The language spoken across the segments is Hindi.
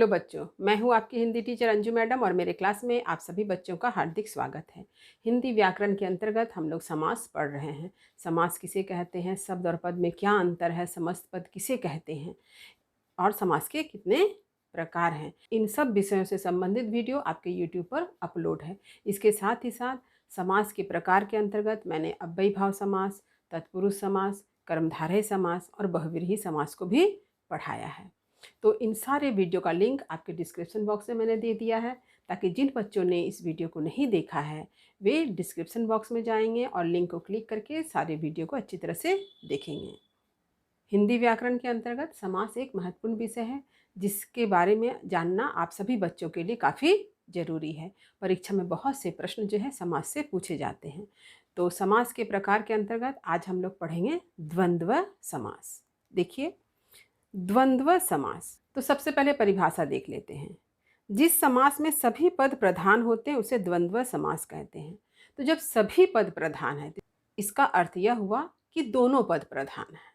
बच्चों, मैं हूँ आपकी हिंदी टीचर अंजू मैडम और मेरे क्लास में आप सभी बच्चों का हार्दिक स्वागत है। हिंदी व्याकरण के अंतर्गत हम लोग समास पढ़ रहे हैं। समास किसे कहते हैं, शब्द और पद में क्या अंतर है, समस्त पद किसे कहते हैं और समास के कितने प्रकार हैं, इन सब विषयों से संबंधित वीडियो आपके यूट्यूब पर अपलोड है। इसके साथ ही साथ समास के प्रकार के अंतर्गत मैंने अव्ययी भाव समास, तत्पुरुष समास, कर्मधारय समास और बहुव्रीहि समास को भी पढ़ाया है। तो इन सारे वीडियो का लिंक आपके डिस्क्रिप्शन बॉक्स में मैंने दे दिया है, ताकि जिन बच्चों ने इस वीडियो को नहीं देखा है वे डिस्क्रिप्शन बॉक्स में जाएंगे और लिंक को क्लिक करके सारे वीडियो को अच्छी तरह से देखेंगे। हिंदी व्याकरण के अंतर्गत समास एक महत्वपूर्ण विषय है, जिसके बारे में जानना आप सभी बच्चों के लिए काफ़ी ज़रूरी है। परीक्षा में बहुत से प्रश्न जो है समास से पूछे जाते हैं। तो समास के प्रकार के अंतर्गत आज हम लोग पढ़ेंगे द्वंद्व समास। देखिए, द्वंद्व समास, तो सबसे पहले परिभाषा देख लेते हैं। जिस समास में सभी पद प्रधान होते हैं उसे द्वंद्व समास कहते हैं। तो जब सभी पद प्रधान है तो इसका अर्थ यह हुआ कि दोनों पद प्रधान है।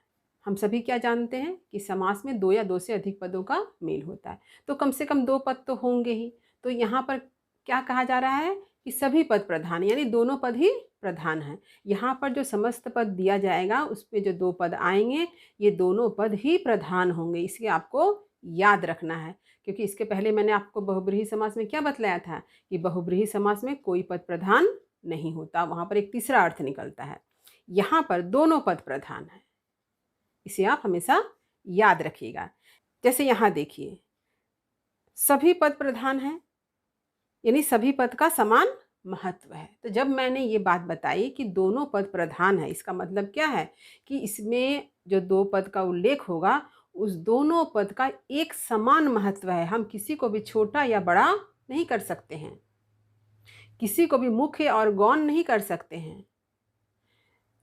हम सभी क्या जानते हैं कि समास में दो या दो से अधिक पदों का मेल होता है, तो कम से कम दो पद तो होंगे ही। तो यहाँ पर क्या कहा जा रहा है कि सभी पद प्रधान, यानी दोनों पद ही प्रधान हैं। यहाँ पर जो समस्त पद दिया जाएगा उस पर जो दो पद आएंगे ये दोनों पद ही प्रधान होंगे। इसलिए आपको याद रखना है, क्योंकि इसके पहले मैंने आपको बहुव्रीहि समास में क्या बतलाया था कि बहुव्रीहि समास में कोई पद प्रधान नहीं होता, वहाँ पर एक तीसरा अर्थ निकलता है। यहाँ पर दोनों पद प्रधान है, इसे आप हमेशा याद रखिएगा। जैसे यहाँ देखिए, सभी पद प्रधान हैं, यानी सभी पद का समान महत्व है। तो जब मैंने ये बात बताई कि दोनों पद प्रधान है, इसका मतलब क्या है कि इसमें जो दो पद का उल्लेख होगा उस दोनों पद का एक समान महत्व है। हम किसी को भी छोटा या बड़ा नहीं कर सकते हैं, किसी को भी मुख्य और गौण नहीं कर सकते हैं।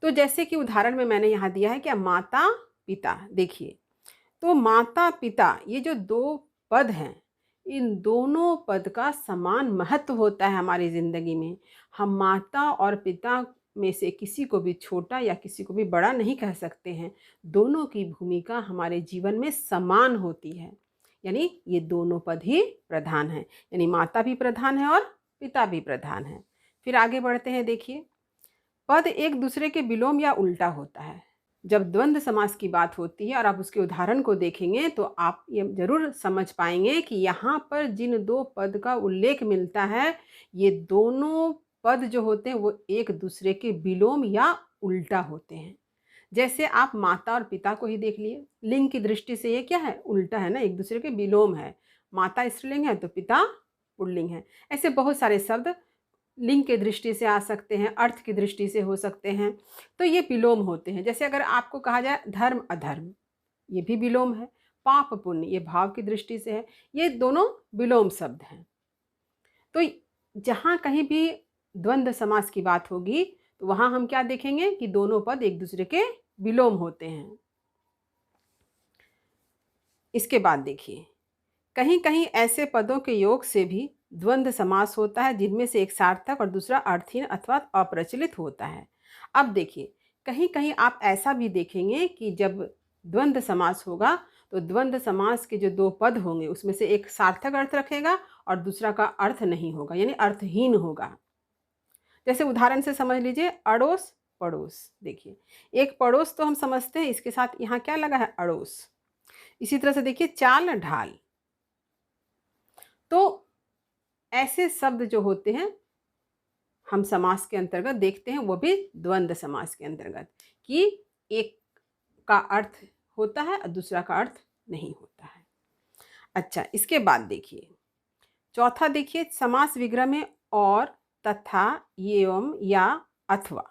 तो जैसे कि उदाहरण में मैंने यहाँ दिया है कि माता पिता, देखिए, तो माता पिता ये जो दो पद हैं, इन दोनों पद का समान महत्व होता है हमारी ज़िंदगी में। हम माता और पिता में से किसी को भी छोटा या किसी को भी बड़ा नहीं कह सकते हैं। दोनों की भूमिका हमारे जीवन में समान होती है, यानी ये दोनों पद ही प्रधान हैं, यानी माता भी प्रधान है और पिता भी प्रधान है। फिर आगे बढ़ते हैं। देखिए, पद एक दूसरे के विलोम या उल्टा होता है। जब द्वंद्व समास की बात होती है और आप उसके उदाहरण को देखेंगे तो आप ये जरूर समझ पाएंगे कि यहाँ पर जिन दो पद का उल्लेख मिलता है ये दोनों पद जो होते हैं वो एक दूसरे के विलोम या उल्टा होते हैं। जैसे आप माता और पिता को ही देख लिए, लिंग की दृष्टि से ये क्या है, उल्टा है ना, एक दूसरे के विलोम है। माता स्त्रीलिंग है तो पिता पुल्लिंग है। ऐसे बहुत सारे शब्द लिंग की दृष्टि से आ सकते हैं, अर्थ की दृष्टि से हो सकते हैं, तो ये विलोम होते हैं। जैसे अगर आपको कहा जाए धर्म अधर्म, ये भी विलोम है। पाप पुण्य, ये भाव की दृष्टि से है। ये दोनों विलोम शब्द हैं। तो जहाँ कहीं भी द्वंद्व समास की बात होगी तो वहाँ हम क्या देखेंगे कि दोनों पद एक दूसरे के विलोम होते हैं। इसके बाद देखिए, कहीं कहीं ऐसे पदों के योग से भी द्वंद्व समास होता है जिनमें से एक सार्थक और दूसरा अर्थहीन अथवा अप्रचलित होता है। अब देखिए, कहीं कहीं आप ऐसा भी देखेंगे कि जब द्वंद्व समास होगा तो द्वंद्व समास के जो दो पद होंगे उसमें से एक सार्थक अर्थ रखेगा और दूसरा का अर्थ नहीं होगा, यानी अर्थहीन होगा। जैसे उदाहरण से समझ लीजिए, अड़ोस पड़ोस। देखिए, एक पड़ोस तो हम समझते हैं, इसके साथ यहाँ क्या लगा है, अड़ोस। इसी तरह से देखिए, चाल ढाल। तो ऐसे शब्द जो होते हैं हम समास के अंतर्गत देखते हैं, वो भी द्वंद्व समास के अंतर्गत, कि एक का अर्थ होता है और दूसरा का अर्थ नहीं होता है। अच्छा, इसके बाद देखिए, चौथा देखिए, समास विग्रह में और, तथा, एवं या अथवा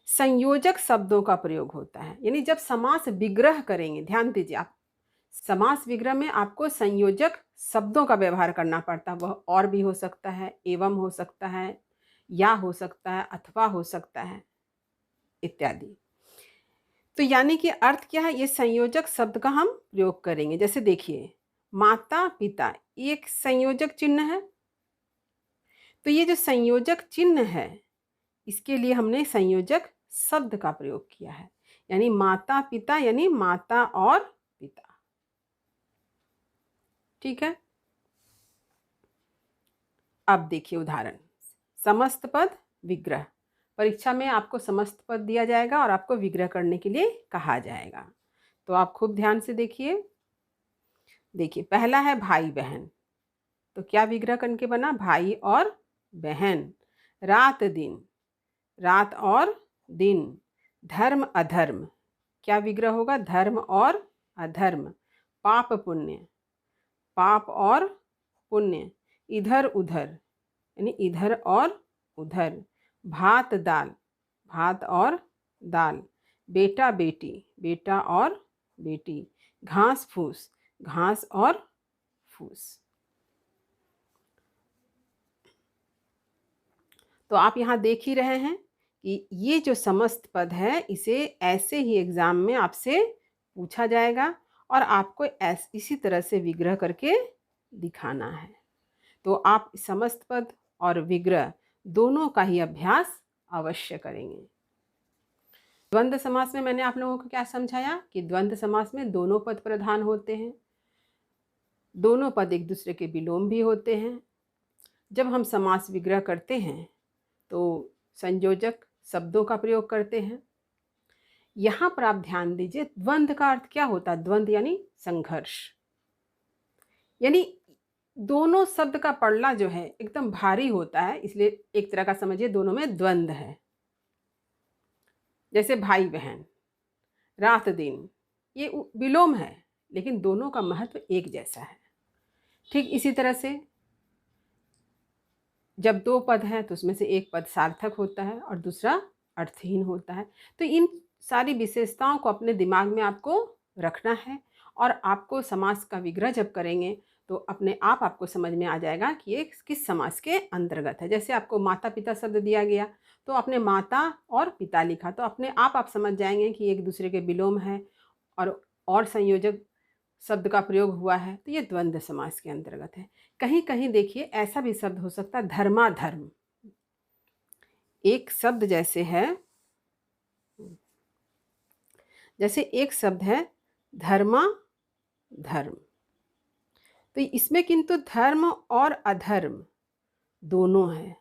संयोजक शब्दों का प्रयोग होता है। यानी जब समास विग्रह करेंगे, ध्यान दीजिए आप, समास विग्रह में आपको संयोजक शब्दों का व्यवहार करना पड़ता है। वह और भी हो सकता है, एवं हो सकता है, या हो सकता है, अथवा हो सकता है, इत्यादि। तो यानी कि अर्थ क्या है, ये संयोजक शब्द का हम प्रयोग करेंगे। जैसे देखिए, माता पिता एक संयोजक चिन्ह है, तो ये जो संयोजक चिन्ह है इसके लिए हमने संयोजक शब्द का प्रयोग किया है, यानी माता पिता, यानी माता और पिता। ठीक है। अब देखिए उदाहरण, समस्त पद विग्रह। परीक्षा में आपको समस्त पद दिया जाएगा और आपको विग्रह करने के लिए कहा जाएगा, तो आप खूब ध्यान से देखिए। देखिए पहला है भाई बहन, तो क्या विग्रह करके बना, भाई और बहन। रात दिन, रात और दिन। धर्म अधर्म, क्या विग्रह होगा, धर्म और अधर्म। पाप पुण्य, पाप और पुण्य। इधर उधर, यानी इधर और उधर। भात दाल, भात और दाल। बेटा बेटी, बेटा और बेटी। घास फूस, घास और फूस। तो आप यहाँ देख ही रहे हैं कि ये जो समस्त पद है इसे ऐसे ही एग्जाम में आपसे पूछा जाएगा और आपको इसी तरह से विग्रह करके दिखाना है। तो आप समस्त पद और विग्रह दोनों का ही अभ्यास अवश्य करेंगे। द्वंद्व समास में मैंने आप लोगों को क्या समझाया कि द्वंद्व समास में दोनों पद प्रधान होते हैं, दोनों पद एक दूसरे के विलोम भी होते हैं। जब हम समास विग्रह करते हैं तो संयोजक शब्दों का प्रयोग करते हैं। यहाँ पर आप ध्यान दीजिए, द्वंद्व का अर्थ क्या होता है, द्वंद्व यानी संघर्ष, यानी दोनों शब्द का पड़ना जो है एकदम भारी होता है, इसलिए एक तरह का समझिए दोनों में द्वंद्व है। जैसे भाई बहन, रात दिन, ये विलोम है लेकिन दोनों का महत्व एक जैसा है। ठीक इसी तरह से जब दो पद हैं तो उसमें से एक पद सार्थक होता है और दूसरा अर्थहीन होता है। तो इन सारी विशेषताओं को अपने दिमाग में आपको रखना है और आपको समास का विग्रह जब करेंगे तो अपने आप आपको समझ में आ जाएगा कि ये किस समास के अंतर्गत है। जैसे आपको माता पिता शब्द दिया गया तो आपने माता और पिता लिखा, तो अपने आप समझ जाएंगे कि एक दूसरे के विलोम है और संयोजक शब्द का प्रयोग हुआ है, तो ये द्वंद्व समास के अंतर्गत है। कहीं कहीं देखिए ऐसा भी शब्द हो सकता है धर्माधर्म। एक शब्द जैसे है, जैसे एक शब्द है धर्मा धर्म, तो इसमें किंतु धर्म और अधर्म दोनों है,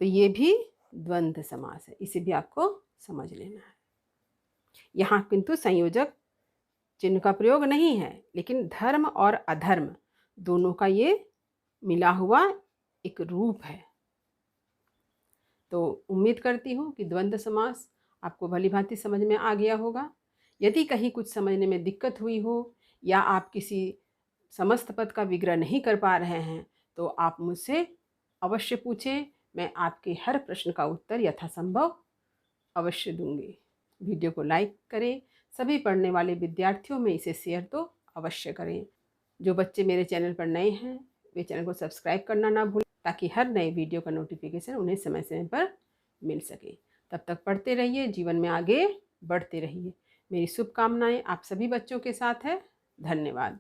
तो ये भी द्वंद्व समास है, इसे भी आपको समझ लेना है। यहाँ किंतु संयोजक चिन्ह का प्रयोग नहीं है, लेकिन धर्म और अधर्म दोनों का ये मिला हुआ एक रूप है। तो उम्मीद करती हूँ कि द्वंद्व समास आपको भली भांति समझ में आ गया होगा। यदि कहीं कुछ समझने में दिक्कत हुई हो या आप किसी समस्त पद का विग्रह नहीं कर पा रहे हैं तो आप मुझसे अवश्य पूछें, मैं आपके हर प्रश्न का उत्तर यथासंभव अवश्य दूंगी। वीडियो को लाइक करें, सभी पढ़ने वाले विद्यार्थियों में इसे शेयर तो अवश्य करें। जो बच्चे मेरे चैनल पर नए हैं वे चैनल को सब्सक्राइब करना ना भूलें ताकि हर नए वीडियो का नोटिफिकेशन उन्हें समय समय पर मिल सके। तब तक पढ़ते रहिए, जीवन में आगे बढ़ते रहिए। मेरी शुभकामनाएं आप सभी बच्चों के साथ है। धन्यवाद।